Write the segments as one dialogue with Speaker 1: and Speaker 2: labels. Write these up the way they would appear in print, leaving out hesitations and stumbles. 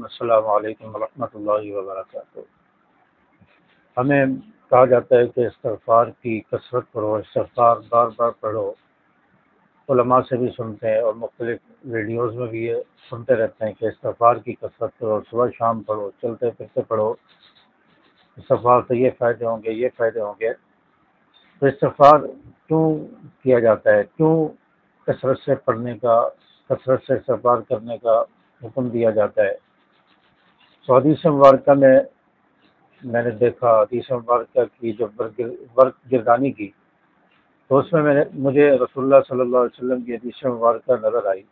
Speaker 1: السلام علیکم ورحمۃ اللہ وبرکاتہ۔ ہمیں کہا جاتا ہے کہ استغفار کی کثرت کرو، استغفار بار بار پڑھو۔ علماء سے بھی سنتے ہیں اور مختلف ویڈیوز میں بھی یہ سنتے رہتے ہیں کہ استغفار کی کثرت کرو، صبح شام پڑھو، چلتے پھرتے پڑھو، استغفار سے یہ فائدے ہوں گے، یہ فائدے ہوں گے۔ تو استغفار کیوں کیا جاتا ہے؟ کیوں کثرت سے پڑھنے کا، کثرت سے استغفار کرنے کا حکم دیا جاتا ہے؟ تو حدیث مبارکہ میں نے دیکھا، حدیث مبارکہ کی جو برگردانی کی، تو اس میں مجھے رسول اللہ صلی اللہ علیہ وسلم کی حدیث مبارکہ نظر آئی۔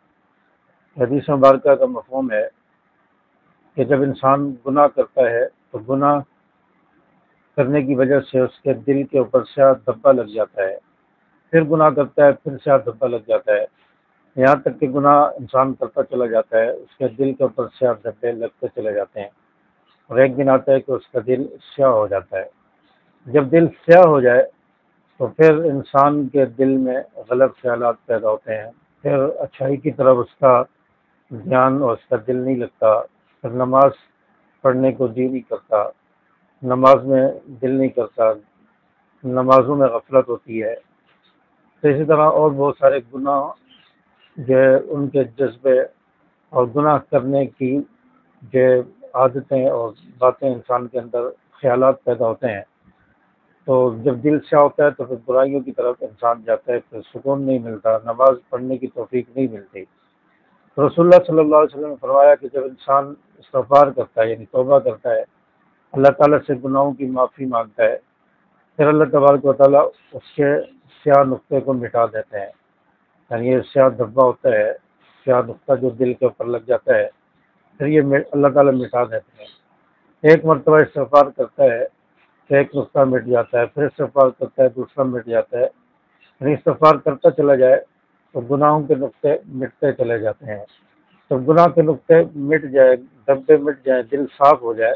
Speaker 1: حدیث مبارکہ کا مفہوم ہے کہ جب انسان گناہ کرتا ہے تو گناہ کرنے کی وجہ سے اس کے دل کے اوپر سیاہ دھبا لگ جاتا ہے، پھر گناہ کرتا ہے، پھر سیاہ دھبا لگ جاتا ہے، یہاں تک کہ گناہ انسان کرتا چلا جاتا ہے، اس کے دل کے اوپر سیاہ دھبے لگتے چلے جاتے ہیں، اور ایک دن آتا ہے کہ اس کا دل سیاہ ہو جاتا ہے۔ جب دل سیاہ ہو جائے تو پھر انسان کے دل میں غلط خیالات پیدا ہوتے ہیں، پھر اچھائی کی طرف اس کا دھیان اور اس کا دل نہیں لگتا، پھر نماز پڑھنے کو جی نہیں کرتا، نماز میں دل نہیں کرتا، نمازوں میں غفلت ہوتی ہے۔ تو اسی طرح اور بہت سارے گناہ جو ان کے جذبے اور گناہ کرنے کی جو عادتیں اور باتیں انسان کے اندر خیالات پیدا ہوتے ہیں، تو جب دل سیاہ ہوتا ہے تو پھر برائیوں کی طرف انسان جاتا ہے، پھر سکون نہیں ملتا، نماز پڑھنے کی توفیق نہیں ملتی۔ تو رسول اللہ صلی اللہ علیہ وسلم نے فرمایا کہ جب انسان استغفار کرتا ہے، یعنی توبہ کرتا ہے، اللہ تعالیٰ سے گناہوں کی معافی مانگتا ہے، پھر اللہ تبارک و تعالیٰ اس کے سیاہ نقطے کو مٹا دیتے ہیں، یعنی یہ سیاہ دھبا ہوتا ہے، سیاہ نقطہ جو دل کے اوپر لگ جاتا ہے، پھر یہ اللہ تعالیٰ مٹا دیتے ہیں۔ ایک مرتبہ استغفار کرتا ہے تو ایک نقطہ مٹ جاتا ہے، پھر استغفار کرتا ہے دوسرا مٹ جاتا ہے، پھر استغفار کرتا چلا جائے تو گناہوں کے نقطے مٹتے چلے جاتے ہیں۔ تو گناہ کے نقطے مٹ جائے، دھبے مٹ جائیں، دل صاف ہو جائے،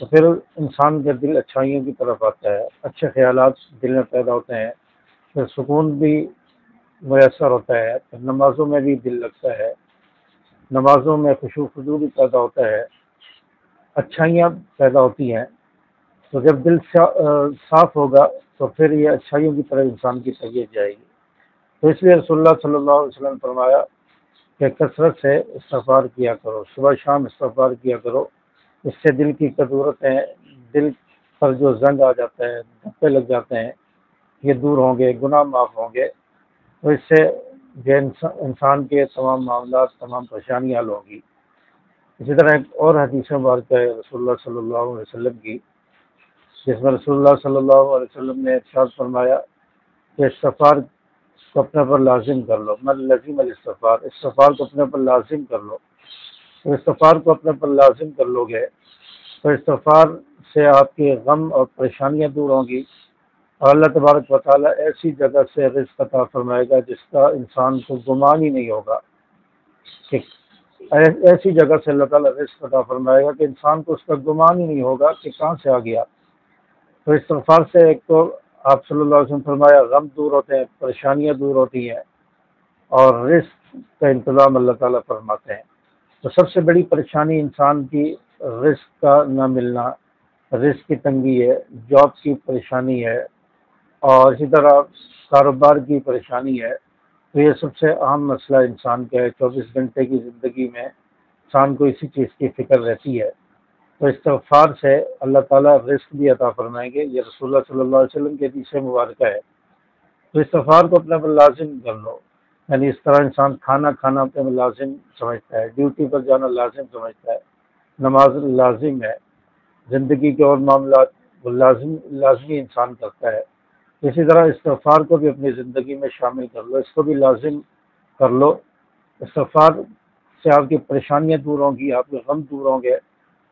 Speaker 1: تو پھر انسان کا دل اچھائیوں کی طرف آتا ہے، اچھے خیالات دل میں پیدا ہوتے ہیں، پھر سکون بھی میسر ہوتا ہے، پھر نمازوں میں بھی دل لگتا ہے، نمازوں میں خشوع و خضوع بھی پیدا ہوتا ہے، اچھائیاں پیدا ہوتی ہیں۔ تو جب دل صاف ہوگا تو پھر یہ اچھائیوں کی طرف انسان کی طبیعت جائے گی۔ تو اس لیے رسول اللہ صلی اللہ علیہ وسلم نے فرمایا کہ کثرت سے استغفار کیا کرو، صبح شام استغفار کیا کرو، اس سے دل کی کدورتیں، دل پر جو زنگ آ جاتا ہے، دھبے لگ جاتے ہیں، یہ دور ہوں گے، گناہ معاف ہوں گے، تو اس سے جو انسان کے تمام معاملات، تمام پریشانیاں حل ہوں گی۔ اسی طرح ایک اور حدیث مبارکہ ہے رسول اللہ صلی اللہ علیہ وسلم کی، جس میں رسول اللہ صلی اللہ علیہ وسلم نے ارشاد فرمایا کہ استغفار کو اپنے پر لازم کر لو، من لزم الاستغفار، استغفار کو اپنے پر لازم کر لو۔ تو استغفار کو اپنے پر لازم کر لو گے تو استغفار سے آپ کے غم اور پریشانیاں دور ہوں گی، اور اللہ تبارک و تعالیٰ ایسی جگہ سے رزق عطا فرمائے گا جس کا انسان کو گمان ہی نہیں ہوگا، کہ ایسی جگہ سے اللہ تعالیٰ رزق عطا فرمائے گا کہ انسان کو اس کا گمان ہی نہیں ہوگا کہ کہاں سے آ گیا۔ تو استغفار سے ایک تو آپ صلی اللہ علیہ وسلم فرمایا غم دور ہوتے ہیں، پریشانیاں دور ہوتی ہیں، اور رزق کا انتظام اللہ تعالیٰ فرماتے ہیں۔ تو سب سے بڑی پریشانی انسان کی رزق کا نہ ملنا، رزق کی تنگی ہے، جاب کی پریشانی ہے، اور اسی طرح کاروبار کی پریشانی ہے۔ تو یہ سب سے اہم مسئلہ انسان کا ہے، 24 گھنٹے کی زندگی میں انسان کو اسی چیز کی فکر رہتی ہے۔ تو استغفار سے اللہ تعالیٰ رزق بھی عطا فرمائیں گے، یہ رسول اللہ صلی اللہ علیہ وسلم کی حدیث مبارکہ ہے۔ تو استغفار کو اپنے پر لازم کر لو، یعنی اس طرح انسان کھانا کھانا اپنے لازم سمجھتا ہے، ڈیوٹی پر جانا لازم سمجھتا ہے، نماز لازم ہے، زندگی کے اور معاملات وہ لازمی انسان کرتا ہے۔ اسی طرح استغفار کو بھی اپنی زندگی میں شامل کر لو، اس کو بھی لازم کر لو۔ استغفار سے آپ کی پریشانیاں دور ہوں گی، آپ کے غم دور ہوں گے،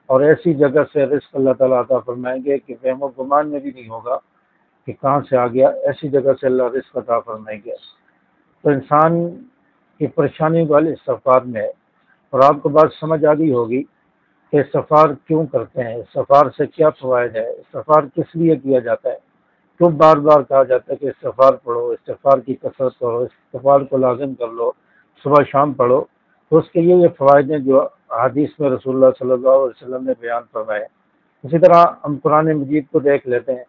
Speaker 1: اور ایسی جگہ سے رزق اللہ تعالیٰ عطا فرمائیں گے کہ وہم و گمان میں بھی نہیں ہوگا کہ کہاں سے آ گیا، ایسی جگہ سے اللہ رزق عطا فرمائیں گے۔ تو انسان کی پریشانی کا حل استغفار میں ہے، اور آپ کو بات سمجھ آ گئی ہوگی کہ استغفار کیوں کرتے ہیں، استغفار سے کیا فوائد ہے، استغفار کس لیے کیا جاتا ہے، کیوں بار بار کہا جاتا ہے کہ استغفار پڑھو، استغفار کی کثرت کرو، استغفار کو لازم کر لو، صبح شام پڑھو۔ تو اس کے یہ فوائد ہیں جو حدیث میں رسول اللہ صلی اللہ علیہ وسلم نے بیان فرمائے۔ اسی طرح ہم قرآن مجید کو دیکھ لیتے ہیں۔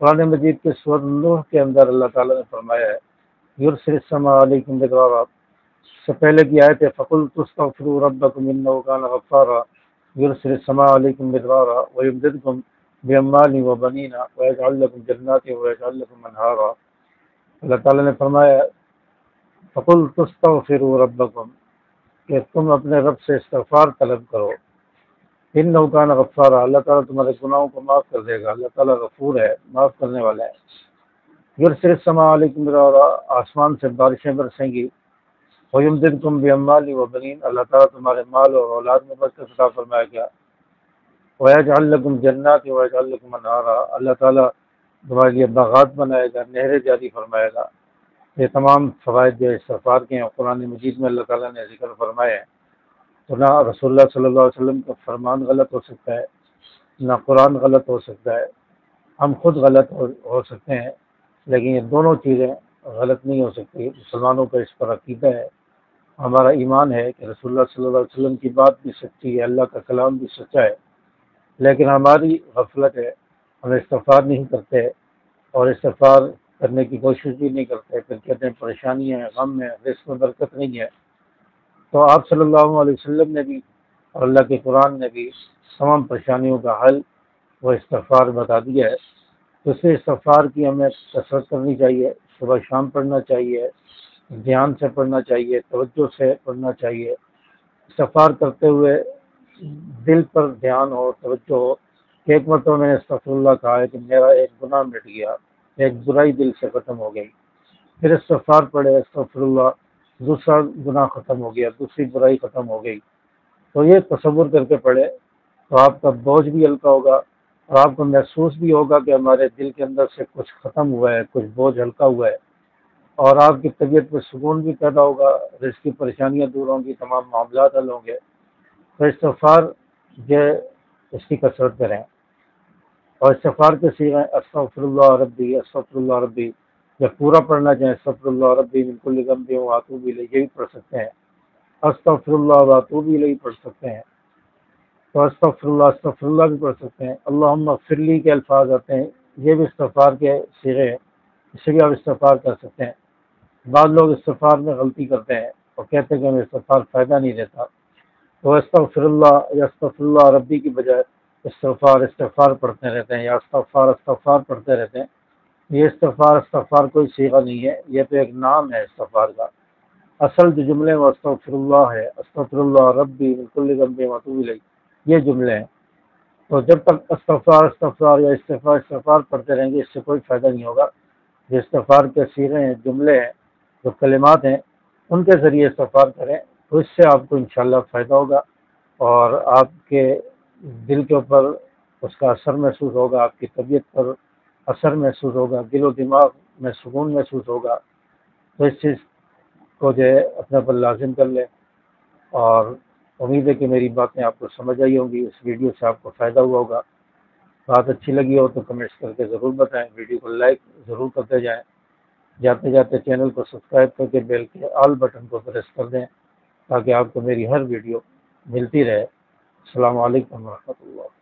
Speaker 1: قرآن مجید کے سورۃ نوح کے اندر اللہ تعالیٰ نے فرمایا ہے یرسل السماء علیکم مدرارا، سے پہلے کی آیت ہے فَقُلْتُ اسْتَغْفِرُوا رَبَّكُمْ إِنَّهُ كَانَ غَفَّارًا يُرْسِلِ السَّمَاءَ عَلَيْكُمْ مِدْرَارًا وَيُمْدِدْكُمْ بِأَمْوَالٍ وَبَنِينَ وَيَجْعَلْ لَكُمْ جَنَّاتٍ وَيَجْعَلْ لَكُمْ أَنْهَارًا۔ اللہ تعالیٰ نے فرمایا فَقُلْتُ اسْتَغْفِرُوا رَبَّكُمْ، کہ تم اپنے رب سے استغفار طلب کرو، إِنَّهُ كَانَ غَفَّارًا، اللہ تعالیٰ تمہارے گناہوں کو معاف کر دے گا، اللہ تعالیٰ غفور ہے، معاف کرنے والا ہے۔ یرسل السماء علیکم مدرارا، آسمان سے بارشیں برسیں گی، وَيُمْدِدْكُمْ بِأَمْوَالٍ وَبَنِينَ، اللہ تعالیٰ تمہارے مال اور اولاد میں برکت عطا فرمائے گا، وَيَجْعَلْ لَكُمْ جَنَّاتٍ وَيَجْعَلْ لَكُمْ أَنْهَارًا، اللہ تعالیٰ تمہارے لیے باغات بنائے گا، نہریں جاری فرمائے گا۔ یہ تمام فوائد جو استغفار کے ہیں قرآن مجید میں اللہ تعالیٰ نے ذکر فرمائے ہیں۔ تو نہ رسول اللہ صلی اللہ علیہ وسلم کا فرمان غلط ہو سکتا ہے، نہ قرآن غلط ہو سکتا ہے، ہم خود غلط ہو سکتے ہیں، لیکن یہ دونوں چیزیں غلط نہیں ہو سکتی۔ مسلمانوں کا اس پر عقیدہ ہے، ہمارا ایمان ہے کہ رسول اللہ صلی اللہ علیہ وسلم کی بات بھی سچی ہے، اللہ کا کلام بھی سچا ہے، لیکن ہماری غفلت ہے، ہم استغفار نہیں کرتے اور استغفار کرنے کی کوشش بھی نہیں کرتے، پھر کہتے ہیں پریشانی ہے، غم ہے، رزق میں برکت نہیں ہے۔ تو آپ صلی اللہ علیہ وسلم نے بھی اور اللہ کے قرآن نے بھی تمام پریشانیوں کا حل وہ استغفار بتا دیا ہے۔ تو اس سے استغفار کی ہمیں کثرت کرنی چاہیے، صبح شام پڑھنا چاہیے، دھیان سے پڑھنا چاہیے، توجہ سے پڑھنا چاہیے۔ استغفار کرتے ہوئے دل پر دھیان ہو، توجہ ہو۔ ایک مرتبہ میں نے استغفر اللہ کہا ہے کہ میرا ایک گناہ مٹ گیا، ایک برائی دل سے ختم ہو گئی، پھر استغفار پڑھے استغفر اللہ، دوسرا گناہ ختم ہو گیا، دوسری برائی ختم ہو گئی۔ تو یہ تصور کر کے پڑھے تو آپ کا بوجھ بھی ہلکا ہوگا اور آپ کو محسوس بھی ہوگا کہ ہمارے دل کے اندر سے کچھ ختم ہوا ہے، کچھ بوجھ ہلکا ہوا ہے، اور آپ کی طبیعت میں سکون بھی پیدا ہوگا، رزق کی پریشانیاں دور ہوں گی، تمام معاملات حل ہوں گے۔ تو استغفار جو اس کی کثرت کریں، اور استغفار کے صیغے استغفر اللہ ربی، استغفر اللہ ربی، جب پورا پڑھنا چاہیں استغفر اللہ ربی من کل ذنب واتوب الیہ، یہ بھی پڑھ سکتے ہیں، استغفر اللہ واتوب الیہ پڑھ سکتے ہیں، تو استغفر اللہ بھی پڑھ سکتے ہیں، اللہم اغفر لی کے الفاظ آتے ہیں، یہ بھی استغفار کے صیغے ہیں، اس سے بھی آپ استغفار کر سکتے ہیں۔ بعض لوگ استغفار میں غلطی کرتے ہیں اور کہتے ہیں کہ ہمیں استغفار فائدہ نہیں دیتا، تو استغفر اللہ یا استغفر اللہ ربی کی بجائے استغفار پڑھتے رہتے ہیں، یا استغفار پڑھتے رہتے ہیں۔ یہ استغفار کوئی صیغہ نہیں ہے، یہ تو ایک نام ہے استغفار کا۔ اصل جو جملے وہ استغفر اللہ ہے، استغفر اللہ ربی من کل ذنب واتوب الیہ، یہ جملے ہیں۔ تو جب تک استغفار یا استغفار پڑھتے رہیں گے اس سے کوئی فائدہ نہیں ہوگا۔ جو استغفار کے صیغے ہیں، جملے ہیں، جو کلمات ہیں، ان کے ذریعے استغفار کریں تو اس سے آپ کو انشاءاللہ فائدہ ہوگا، اور آپ کے دل کے اوپر اس کا اثر محسوس ہوگا، آپ کی طبیعت پر اثر محسوس ہوگا، دل و دماغ میں سکون محسوس ہوگا۔ تو اس چیز کو جو ہے اپنے پر لازم کر لیں، اور امید ہے کہ میری باتیں آپ کو سمجھ آئی ہوں گی، اس ویڈیو سے آپ کو فائدہ ہوا ہوگا۔ بات اچھی لگی ہو تو کمنٹس کر کے ضرور بتائیں، ویڈیو کو لائک ضرور کرتے جائیں، جاتے جاتے چینل کو سبسکرائب کر کے بیل کے آل بٹن کو پریس کر دیں تاکہ آپ کو میری ہر ویڈیو ملتی رہے۔ السلام علیکم ورحمۃ اللہ۔